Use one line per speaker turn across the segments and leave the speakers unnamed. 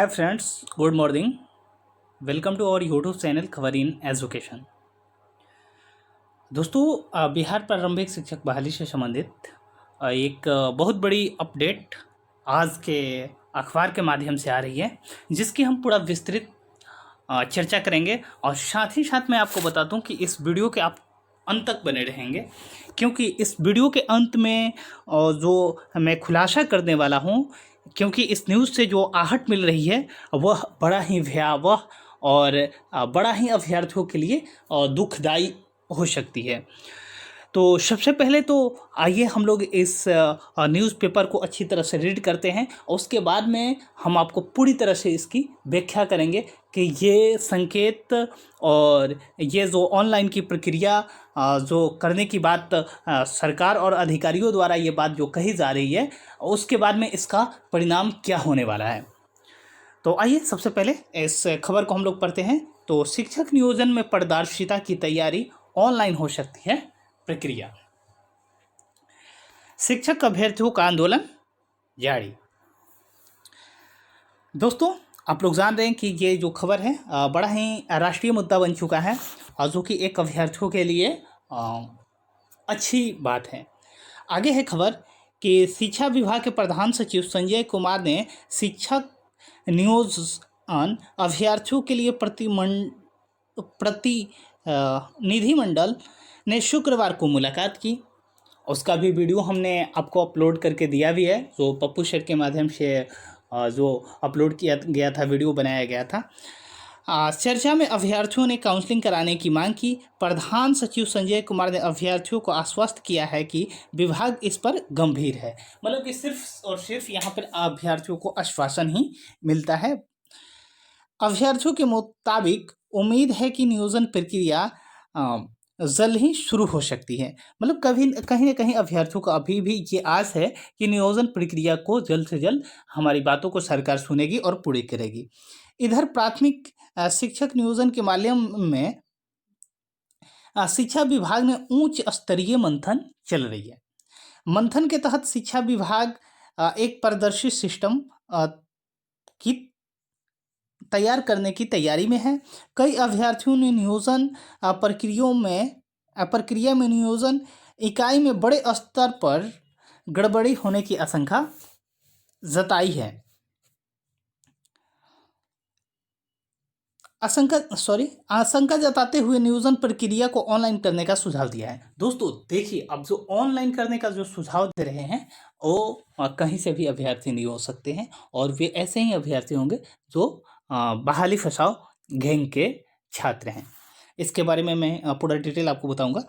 Hi friends, good morning. Welcome to our YouTube channel Khabar in education. दोस्तों, बिहार प्रारंभिक शिक्षक बहाली से संबंधित एक बहुत बड़ी अपडेट आज के अखबार के माध्यम से आ रही है, जिसकी हम पूरा विस्तृत चर्चा करेंगे। और साथ ही साथ मैं आपको बता दूं कि इस वीडियो के आप अंत तक बने रहेंगे, क्योंकि इस वीडियो के अंत में जो मैं खुलासा करने वाला हूं, क्योंकि इस न्यूज़ से जो आहट मिल रही है वह बड़ा ही भयावह और बड़ा ही अभ्यर्थियों के लिए दुखदाई हो सकती है। तो सबसे पहले तो आइए हम लोग इस न्यूज़पेपर को अच्छी तरह से रीड करते हैं, और उसके बाद में हम आपको पूरी तरह से इसकी व्याख्या करेंगे कि ये संकेत और ये जो ऑनलाइन की प्रक्रिया जो करने की बात सरकार और अधिकारियों द्वारा ये बात जो कही जा रही है, उसके बाद में इसका परिणाम क्या होने वाला है। तो आइए सबसे पहले इस खबर को हम लोग पढ़ते हैं। तो शिक्षक नियोजन में पारदर्शिता की तैयारी, ऑनलाइन हो सकती है प्रक्रिया। शिक्षक अभ्यर्थियों का आंदोलन जारी। दोस्तों, आप लोग जान रहे हैं कि ये जो खबर है बड़ा ही राष्ट्रीय मुद्दा बन चुका है, और जो कि एक अभ्यर्थियों के लिए अच्छी बात है। आगे है खबर कि शिक्षा विभाग के प्रधान सचिव संजय कुमार ने शिक्षक नियोजन अभ्यर्थियों के लिए प्रतिनिधिमंडल ने शुक्रवार को मुलाकात की। उसका भी वीडियो हमने आपको अपलोड करके दिया भी है, जो पप्पू सर के माध्यम से जो अपलोड किया गया था, वीडियो बनाया गया था। चर्चा में अभ्यर्थियों ने काउंसलिंग कराने की मांग की। प्रधान सचिव संजय कुमार ने अभ्यर्थियों को आश्वस्त किया है कि विभाग इस पर गंभीर है। मतलब कि सिर्फ और सिर्फ यहाँ पर अभ्यर्थियों को आश्वासन ही मिलता है। अभ्यर्थियों के मुताबिक उम्मीद है कि नियोजन प्रक्रिया जल्द ही शुरू हो सकती है। मतलब कहीं ना कहीं अभ्यर्थियों को अभी भी ये आस है कि नियोजन प्रक्रिया को जल्द से जल्द हमारी बातों को सरकार सुनेगी और पूरी करेगी। इधर प्राथमिक शिक्षक नियोजन के माध्यम में शिक्षा विभाग में उच्च स्तरीय मंथन चल रही है। मंथन के तहत शिक्षा विभाग एक पारदर्शी सिस्टम की तैयार करने की तैयारी में है। कई अभ्यर्थियों ने नियोजन प्रक्रिया में नियोजन इकाई में बड़े स्तर पर गड़बड़ी होने की आशंका जताते हुए नियोजन प्रक्रिया को ऑनलाइन करने का सुझाव दिया है। दोस्तों देखिए, अब जो ऑनलाइन करने का जो सुझाव दे रहे हैं वो कहीं से भी अभ्यर्थी नहीं हो सकते हैं, और वे ऐसे ही अभ्यर्थी होंगे जो बहाली फसाओ गैंग के छात्र हैं। इसके बारे में मैं पूरा डिटेल आपको बताऊंगा।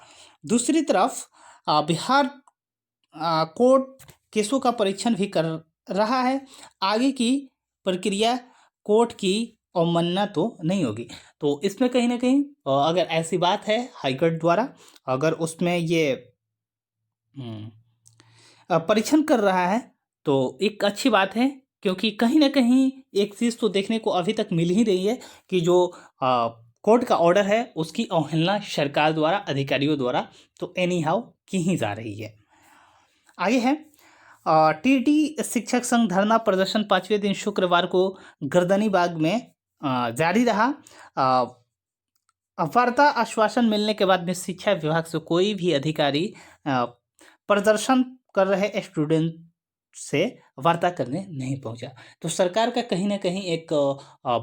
दूसरी तरफ बिहार कोर्ट केसों का परीक्षण भी कर रहा है। आगे की प्रक्रिया कोर्ट की अवमानना तो नहीं होगी। तो इसमें कहीं ना कहीं अगर ऐसी बात है हाईकोर्ट द्वारा, अगर उसमें ये परीक्षण कर रहा है तो एक अच्छी बात है, क्योंकि कहीं ना कहीं एक चीज़ तो देखने को अभी तक मिल ही रही है कि जो कोर्ट का ऑर्डर है उसकी अवहेलना सरकार द्वारा, अधिकारियों द्वारा तो एनी हाउ की ही जा रही है। आगे है टीटी शिक्षक संघ धरना प्रदर्शन 5वें दिन शुक्रवार को गर्दनीबाग में जारी रहा। वार्ता आश्वासन मिलने के बाद में शिक्षा विभाग से कोई भी अधिकारी प्रदर्शन कर रहे स्टूडेंट से वार्ता करने नहीं पहुंचा। तो सरकार का कहीं ना कहीं एक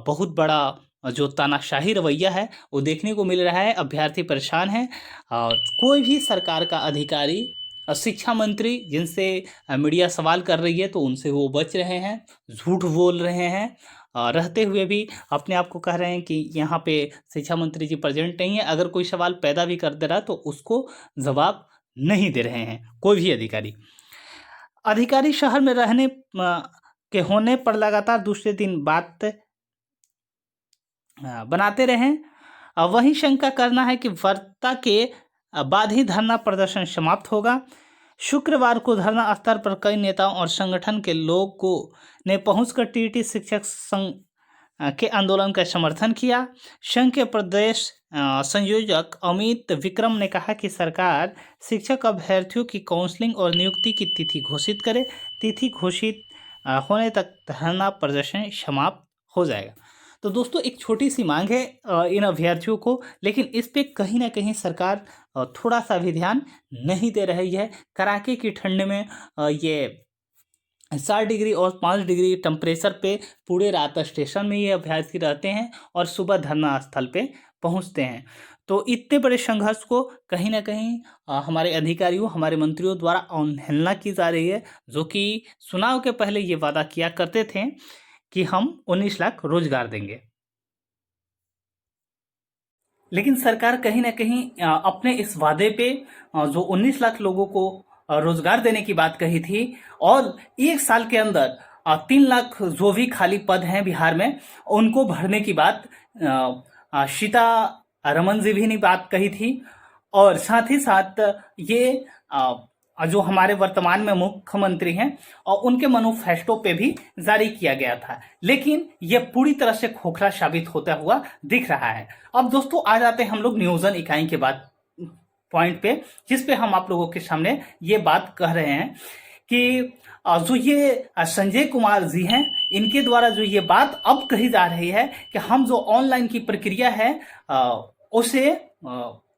बहुत बड़ा जो तानाशाही रवैया है वो देखने को मिल रहा है। अभ्यर्थी परेशान हैं, और कोई भी सरकार का अधिकारी, शिक्षा मंत्री जिनसे मीडिया सवाल कर रही है तो उनसे वो बच रहे हैं, झूठ बोल रहे हैं, रहते हुए भी अपने आप को कह रहे हैं कि यहाँ पे शिक्षा मंत्री जी प्रेजेंट नहीं है। अगर कोई सवाल पैदा भी कर दे रहा तो उसको जवाब नहीं दे रहे हैं कोई भी अधिकारी। अधिकारी शहर में रहने के होने पर लगातार दूसरे दिन बात बनाते रहें। वही शंका करना है कि वार्ता के बाद ही धरना प्रदर्शन समाप्त होगा। शुक्रवार को धरना स्थल पर कई नेताओं और संगठन के लोगों ने पहुंचकर टीटी शिक्षक संघ के आंदोलन का समर्थन किया। संघ के प्रदेश संयोजक अमित विक्रम ने कहा कि सरकार शिक्षक अभ्यर्थियों की काउंसलिंग और नियुक्ति की तिथि घोषित करे। तिथि घोषित होने तक धरना प्रदर्शन समाप्त हो जाएगा। तो दोस्तों एक छोटी सी मांग है इन अभ्यर्थियों को, लेकिन इस पे कहीं ना कहीं सरकार थोड़ा सा भी ध्यान नहीं दे रही है। कड़ाके की ठंड में ये 60 डिग्री और 5 डिग्री टेम्परेचर पे पूरे रात स्टेशन में ये अभ्यर्थी रहते हैं और सुबह धरना स्थल पे पहुंचते हैं। तो इतने बड़े संघर्ष को कहीं ना कहीं हमारे अधिकारियों, हमारे मंत्रियों द्वारा अवहेलना की जा रही है, जो कि चुनाव के पहले ये वादा किया करते थे कि हम 19 लाख रोजगार देंगे। लेकिन सरकार कहीं ना कहीं अपने इस वादे पे जो 19 लाख लोगों को रोजगार देने की बात कही थी, और एक साल के अंदर 3 लाख जो भी खाली पद हैं बिहार में उनको भरने की बात सीता रमन जी भी ने बात कही थी। और साथ ही साथ ये जो हमारे वर्तमान में मुख्यमंत्री हैं और उनके मैनिफेस्टो पे भी जारी किया गया था, लेकिन ये पूरी तरह से खोखला साबित होता हुआ दिख रहा है। अब दोस्तों आ जाते हैं हम लोग नियोजन इकाई के बाद पॉइंट पे, जिस पे हम आप लोगों के सामने ये बात कह रहे हैं कि जो ये संजय कुमार जी हैं, इनके द्वारा जो ये बात अब कही जा रही है कि हम जो ऑनलाइन की प्रक्रिया है उसे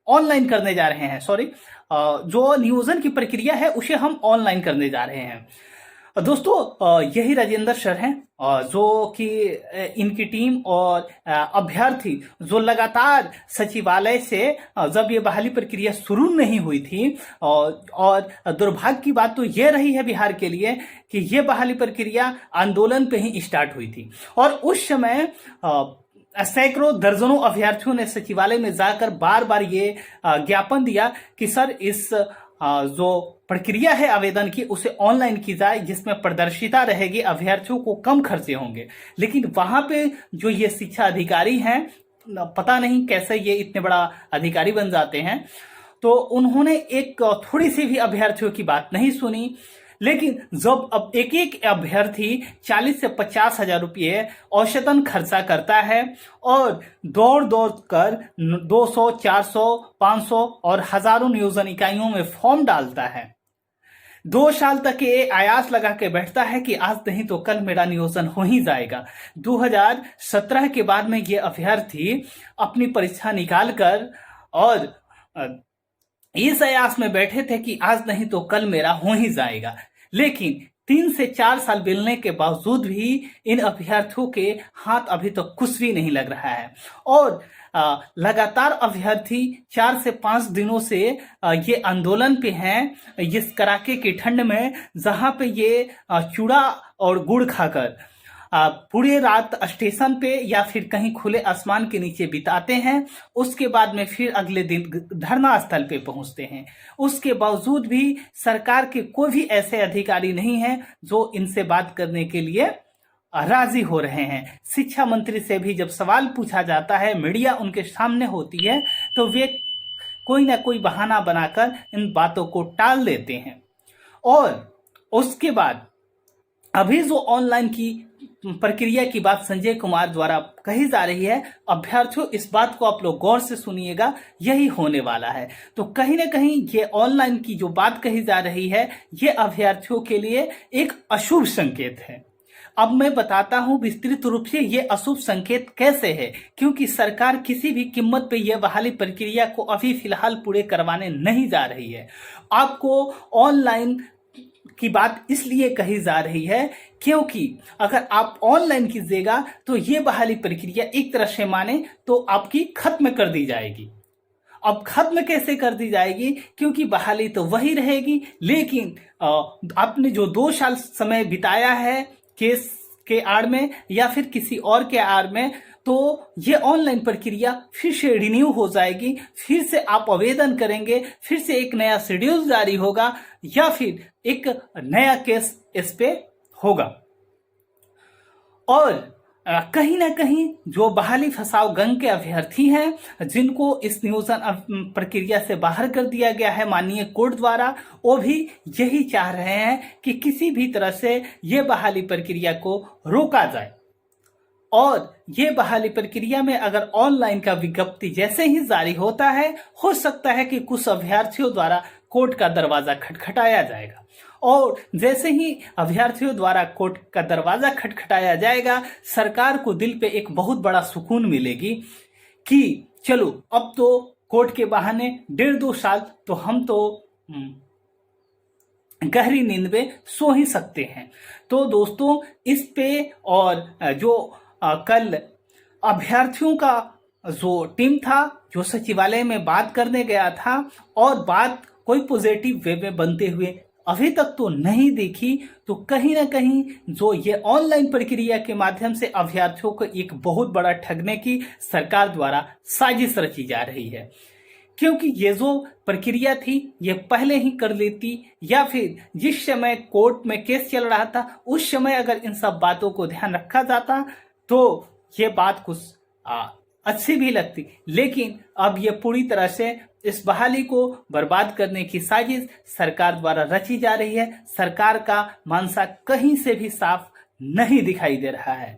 ऑनलाइन करने जा रहे हैं, सॉरी, जो नियोजन की प्रक्रिया है उसे हम ऑनलाइन करने जा रहे हैं। दोस्तों यही राजेंद्र सर हैं जो कि इनकी टीम और अभ्यर्थी जो लगातार सचिवालय से जब ये बहाली प्रक्रिया शुरू नहीं हुई थी, और दुर्भाग्य की बात तो ये रही है बिहार के लिए कि ये बहाली प्रक्रिया आंदोलन पे ही स्टार्ट हुई थी, और उस समय सैकड़ों दर्जनों अभ्यर्थियों ने सचिवालय में जाकर बार बार ये ज्ञापन दिया कि सर इस जो प्रक्रिया है आवेदन की उसे ऑनलाइन की जाए, जिसमें पारदर्शिता रहेगी, अभ्यर्थियों को कम खर्चे होंगे। लेकिन वहां पे जो ये शिक्षा अधिकारी हैं, पता नहीं कैसे ये इतने बड़ा अधिकारी बन जाते हैं, तो उन्होंने एक थोड़ी सी भी अभ्यर्थियों की बात नहीं सुनी। लेकिन जब अब एक एक अभ्यर्थी 40 से 50 हजार रुपये औसतन खर्चा करता है और दौड़ दौड़ कर 200, 400, 500 और हजारों नियोजन इकाइयों में फॉर्म डालता है, 2 साल तक ये आयास लगा के बैठता है कि आज नहीं तो कल मेरा नियोजन हो ही जाएगा। 2017 के बाद में ये अभ्यर्थी अपनी परीक्षा निकाल कर और इस आयास में बैठे थे कि आज नहीं तो कल मेरा हो ही जाएगा। लेकिन 3 से 4 साल बीतने के बावजूद भी इन अभ्यर्थियों के हाथ अभी तक तो कुछ भी नहीं लग रहा है, और लगातार अभ्यर्थी 4 से 5 दिनों से ये आंदोलन पे हैं, इस कड़ाके की ठंड में, जहां पे ये चूड़ा और गुड़ खाकर पूरी रात स्टेशन पे या फिर कहीं खुले आसमान के नीचे बिताते हैं। उसके बाद में फिर अगले दिन धरना स्थल पे पहुंचते हैं। उसके बावजूद भी सरकार के कोई भी ऐसे अधिकारी नहीं हैं जो इनसे बात करने के लिए राजी हो रहे हैं। शिक्षा मंत्री से भी जब सवाल पूछा जाता है, मीडिया उनके सामने होती है, तो वे कोई ना कोई बहाना बनाकर इन बातों को टाल देते हैं। और उसके बाद अभी जो ऑनलाइन की प्रक्रिया की बात संजय कुमार द्वारा कही जा रही है, अभ्यर्थियों इस बात को आप लोग गौर से सुनिएगा, यही होने वाला है। तो कहीं ना कहीं ये ऑनलाइन की जो बात कही जा रही है, ये अभ्यर्थियों के लिए एक अशुभ संकेत है। अब मैं बताता हूं विस्तृत रूप से ये अशुभ संकेत कैसे है, क्योंकि सरकार किसी भी कीमत पे यह बहाली प्रक्रिया को अभी फिलहाल पूरे करवाने नहीं जा रही है। आपको ऑनलाइन की बात इसलिए कही जा रही है क्योंकि अगर आप ऑनलाइन कीजिएगा तो ये बहाली प्रक्रिया एक तरह से माने तो आपकी खत्म कर दी जाएगी। अब खत्म कैसे कर दी जाएगी, क्योंकि बहाली तो वही रहेगी, लेकिन आपने जो 2 साल समय बिताया है केस के आड़ में या फिर किसी और के आड़ में, तो ये ऑनलाइन प्रक्रिया फिर से रिन्यू हो जाएगी, फिर से आप आवेदन करेंगे, फिर से एक नया शेड्यूल जारी होगा या फिर एक नया केस इस पे होगा। और कहीं ना कहीं जो बहाली फसाव गंग के अभ्यर्थी हैं, जिनको इस नियोजन प्रक्रिया से बाहर कर दिया गया है माननीय कोर्ट द्वारा, वो भी यही चाह रहे हैं कि किसी भी तरह से ये बहाली प्रक्रिया को रोका जाए। और ये बहाली प्रक्रिया में अगर ऑनलाइन का विज्ञप्ति जैसे ही जारी होता है, हो सकता है कि कुछ अभ्यर्थियों द्वारा कोर्ट का दरवाजा खटखटाया जाएगा। और जैसे ही अभ्यर्थियों द्वारा कोर्ट का दरवाजा खटखटाया जाएगा, सरकार को दिल पे एक बहुत बड़ा सुकून मिलेगी कि चलो अब तो कोर्ट के बहाने 1.5-2 साल तो हम तो गहरी नींद में सो ही सकते हैं। तो दोस्तों इस पे और जो कल अभ्यर्थियों का जो टीम था जो सचिवालय में बात करने गया था और बात कोई पॉजिटिव वे में बनते हुए अभी तक तो नहीं देखी, तो कहीं ना कहीं जो ये ऑनलाइन प्रक्रिया के माध्यम से अभ्यर्थियों को एक बहुत बड़ा ठगने की सरकार द्वारा साजिश रची जा रही है। क्योंकि ये जो प्रक्रिया थी ये पहले ही कर लेती, या फिर जिस समय कोर्ट में केस चल रहा था उस समय अगर इन सब बातों को ध्यान रखा जाता तो ये बात कुछ अच्छी भी लगती। लेकिन अब ये पूरी तरह से इस बहाली को बर्बाद करने की साजिश सरकार द्वारा रची जा रही है। सरकार का मानसा कहीं से भी साफ नहीं दिखाई दे रहा है।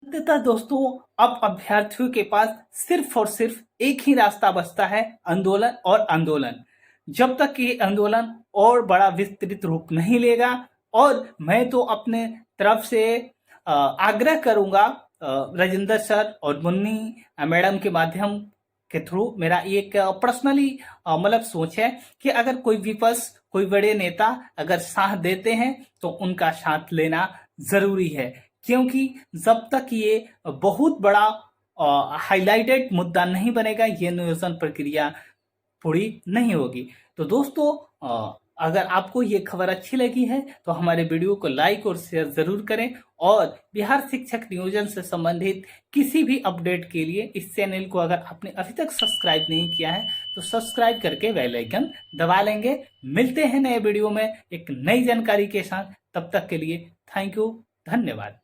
अंततः दोस्तों अब अभ्यर्थियों के पास सिर्फ और सिर्फ एक ही रास्ता बचता है, आंदोलन और आंदोलन। जब तक ये आंदोलन और बड़ा विस्तृत रूप नहीं लेगा, और मैं तो अपने तरफ से आग्रह करूंगा राजेंद्र सर और मुन्नी मैडम के माध्यम के थ्रू, मेरा एक पर्सनली मतलब सोच है कि अगर कोई विपक्ष, कोई बड़े नेता अगर साथ देते हैं तो उनका साथ लेना जरूरी है। क्योंकि जब तक ये बहुत बड़ा हाईलाइटेड मुद्दा नहीं बनेगा, ये नियोजन प्रक्रिया पूरी नहीं होगी। तो दोस्तों अगर आपको ये खबर अच्छी लगी है तो हमारे वीडियो को लाइक और शेयर जरूर करें, और बिहार शिक्षक नियोजन से संबंधित किसी भी अपडेट के लिए इस चैनल को अगर आपने अभी तक सब्सक्राइब नहीं किया है तो सब्सक्राइब करके बेल आइकन दबा लेंगे। मिलते हैं नए वीडियो में एक नई जानकारी के साथ, तब तक के लिए थैंक यू, धन्यवाद।